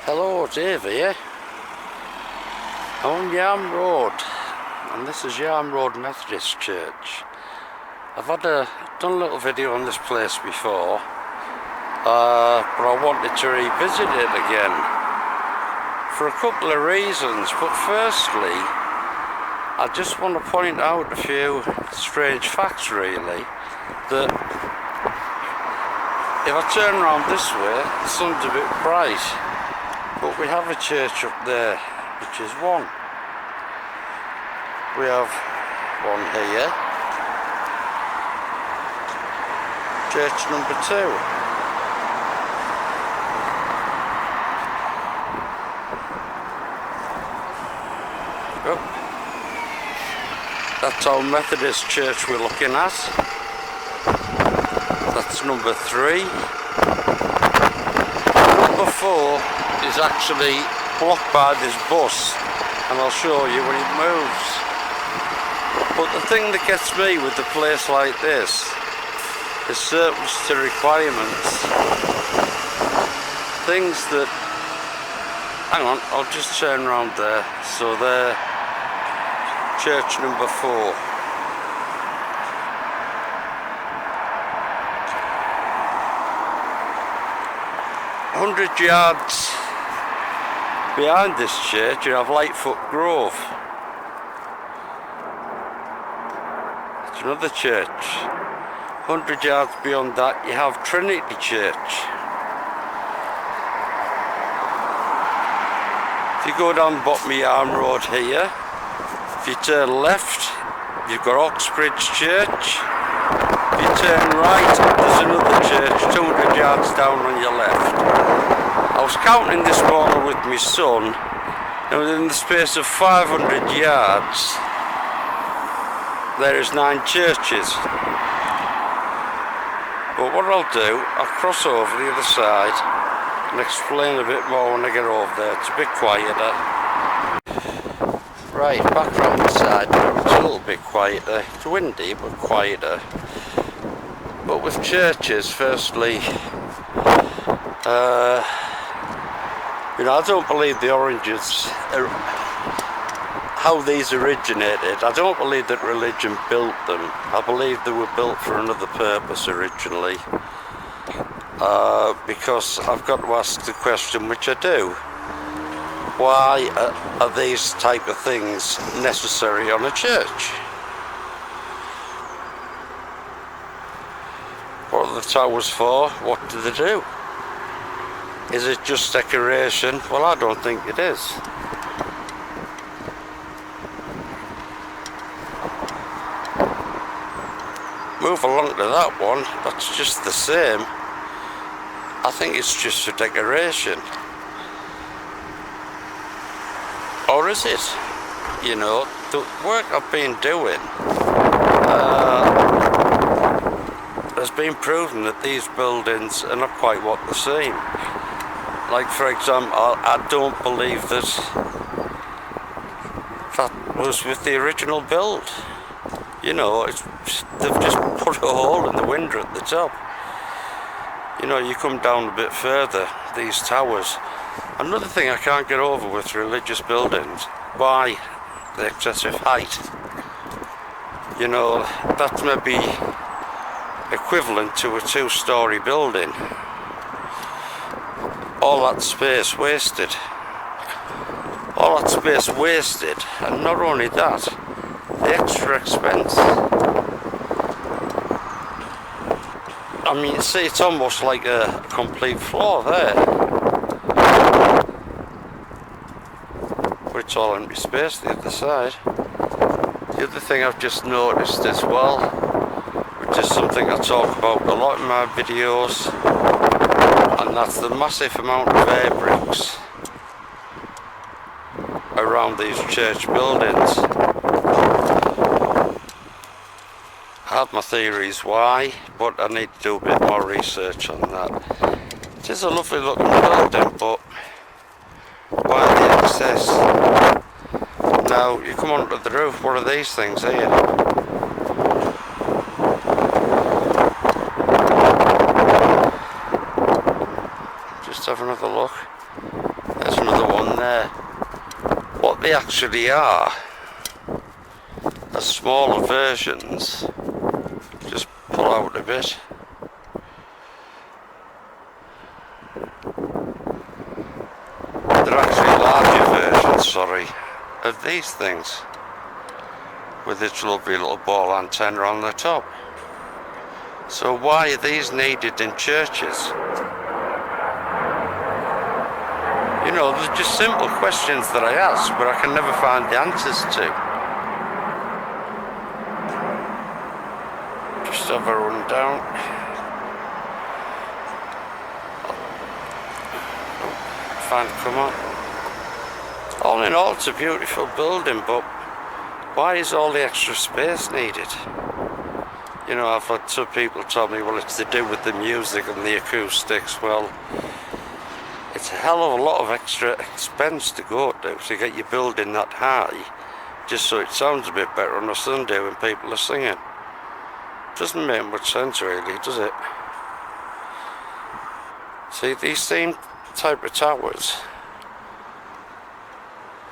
Hello, Dave here. I'm on Yarm Road, and this is Yarm Road Methodist Church. I've done a little video on this place before, but I wanted to revisit it again for a couple of reasons. But firstly, I just want to point out a few strange facts, really, that if I turn around this way, the sun's a bit bright. But we have a church up there, which is one. We have one here. Church number 2. Oh. That's our Methodist church we're looking at. That's number 3. Number 4 is actually blocked by this bus, and I'll show you when it moves. But the thing that gets me with a place like this is surplus to requirements. Things that, hang on, I'll just turn around there. So there, church number 4. "100 yards behind this church, you have Lightfoot Grove. It's another church. 100 yards beyond that, you have Trinity Church. If you go down the bottom of Yarm Road here, if you turn left, you've got Oxbridge Church. If you turn right, there's another church 200 yards down on your left. I was counting this morning with my son, and within the space of 500 yards, there is 9 churches. But what I'll do, I'll cross over the other side and explain a bit more when I get over there. It's a bit quieter. Right, back round the side, it's a little bit quieter. It's windy, but quieter. But with churches, firstly, I don't believe the oranges, how these originated. I don't believe that religion built them. I believe they were built for another purpose originally. Because I've got to ask the question, which I do. Why are these type of things necessary on a church? What are the towers for? What do they do? Is it just decoration? Well, I don't think it is. Move along to that one, that's just the same. I think it's just for decoration. Or is it? The work I've been doing has been proven that these buildings are not quite what they seem. Like, for example, I don't believe that was with the original build. They've just put a hole in the window at the top. You come down a bit further, these towers. Another thing I can't get over with religious buildings, why the excessive height. That's maybe equivalent to a 2-story building. All that space wasted. All that space wasted, and not only that, the extra expense. I mean, you see, it's almost like a complete floor there. But it's all empty space the other side. The other thing I've just noticed as well, which is something I talk about a lot in my videos, and that's the massive amount of air bricks around these church buildings. I have my theories why, but I need to do a bit more research on that. It is a lovely looking building, but why the excess? Now, you come onto the roof, what are these things here? Just have another look. there's another one there. What they actually are smaller versions. Just pull out a bit. They're actually larger versions, sorry, of these things, with its lovely little ball antenna on the top. So why are these needed in churches? You know, they're just simple questions that I ask, but I can never find the answers to. Just have a run down. Fan come on. All in all, it's a beautiful building, but why is all the extra space needed? You know, I've had some people tell me, well, it's to do with the music and the acoustics. Well, it's a hell of a lot of extra expense to go to get your building that high, just so it sounds a bit better on a Sunday when people are singing. Doesn't make much sense really, does it? See, these same type of towers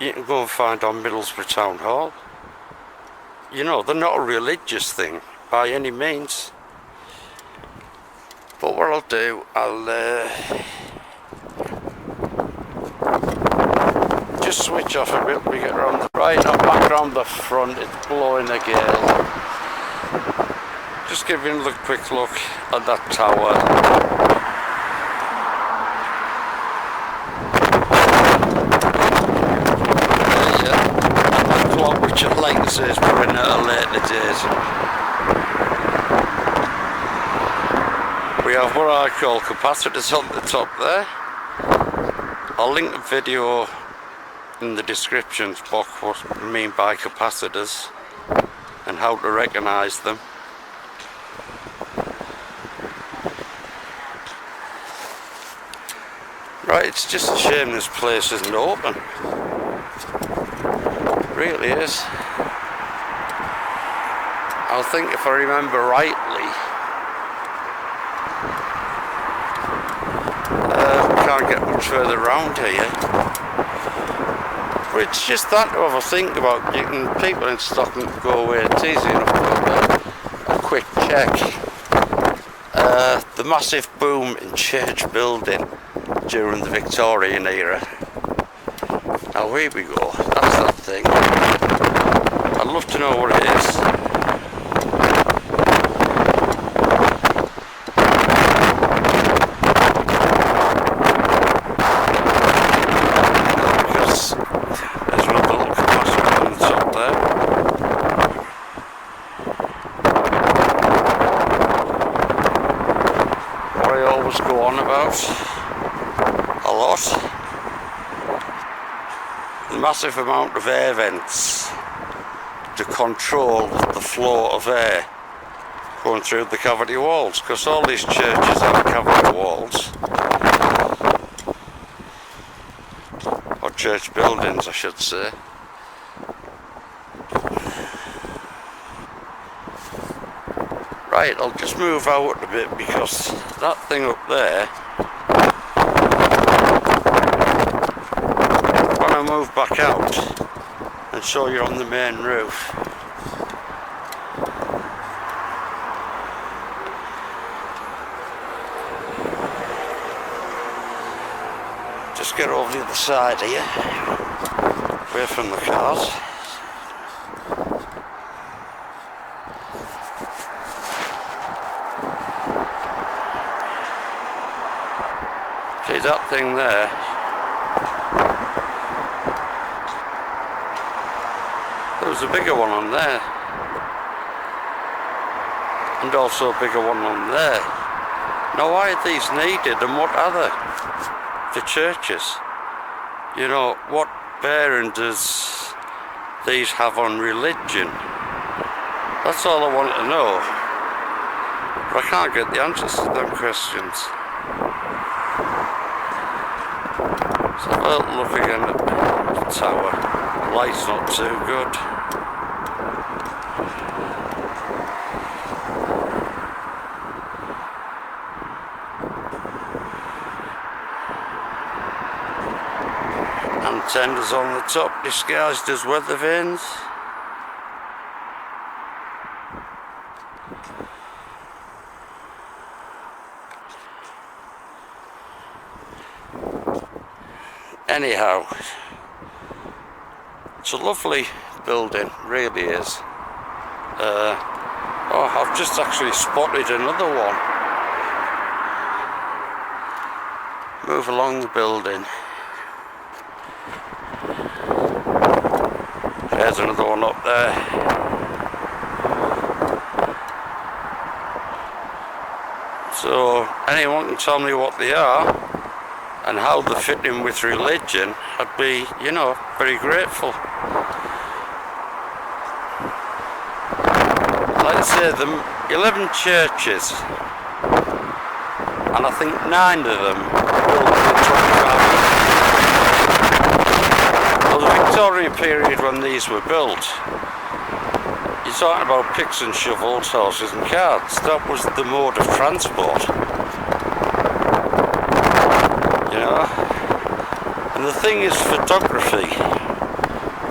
you can go and find on Middlesbrough Town Hall. You know, they're not a religious thing by any means. But what I'll do, I'll just switch off a bit. We get around the right, I'm back around the front, it's blowing a gale. Just give you another quick look at that tower. And the clock, which I'd like to say is printed at a later date. We have what I call capacitors on the top there. I'll link the video in the descriptions box what I mean by capacitors and how to recognise them. Right, it's just a shame this place isn't open. It really is. I think if I remember rightly, we can't get much further around here. But it's just that to have a think about. You can, people in Stockton go away, it's easy enough to have a quick check. The massive boom in church building during the Victorian era. Now here we go, that's that thing. I'd love to know what it is. Because there's another little capacitor on the top there. What I always go on about a lot. The massive amount of air vents to control the flow of air going through the cavity walls, because all these churches have cavity walls, or church buildings I should say. Right, I'll just move out a bit because that thing up there, when I move back out and show you on the main roof, just get over the other side here, away from the cars. See that thing there? There was a bigger one on there, and also a bigger one on there. Now why are these needed, and what are they for churches? You know, what bearing does these have on religion? That's all I want to know, but I can't get the answers to them questions. So have a little look again at the tower. The light's not too good. antennas on the top disguised as weather vanes. Anyhow, it's a lovely building, really is. Oh, I've just actually spotted another one. Move along the building. There's another one up there. So anyone can tell me what they are and how they fit in with religion, I'd be, you know, very grateful. Like I say, the 11 churches, and I think 9 of them were built in the 25 years. Well, the Victorian period when these were built, you're talking about picks and shovels, horses and carts. That was the mode of transport. You know? And the thing is, photography.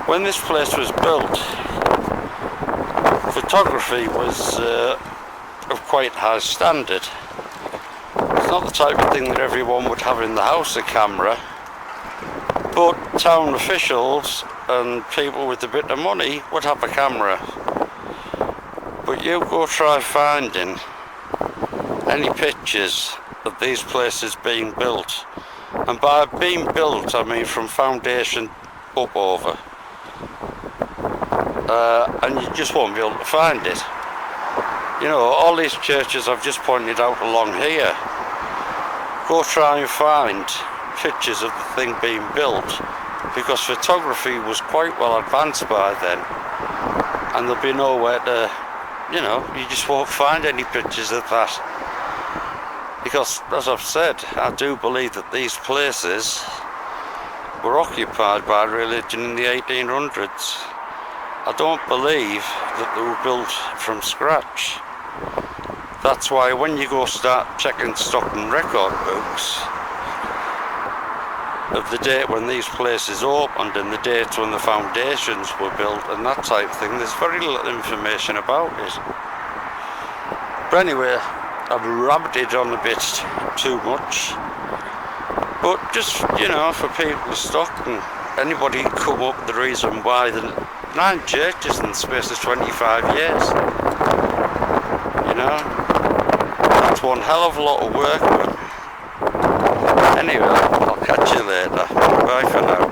When this place was built, photography was of quite high standard. It's not the type of thing that everyone would have in the house, a camera, but town officials and people with a bit of money would have a camera. But you go try finding any pictures of these places being built, and by being built I mean from foundation up over, and you just won't be able to find it. You know, all these churches I've just pointed out along here, go try and find pictures of the thing being built, because photography was quite well advanced by then, and there'll be nowhere to, you know, you just won't find any pictures of that. Because, as I've said, I do believe that these places were occupied by religion in the 1800s. I don't believe that they were built from scratch. That's why when you go start checking Stockton record books of the date when these places opened and the date when the foundations were built and that type of thing, there's very little information about it. But anyway, I've rabbited on a bit too much. But just, you know, for people of Stockton, anybody can come up with the reason why the 9 churches in the space of 25 years. You know, that's one hell of a lot of work. Anyway, I'll catch you later. Bye for now.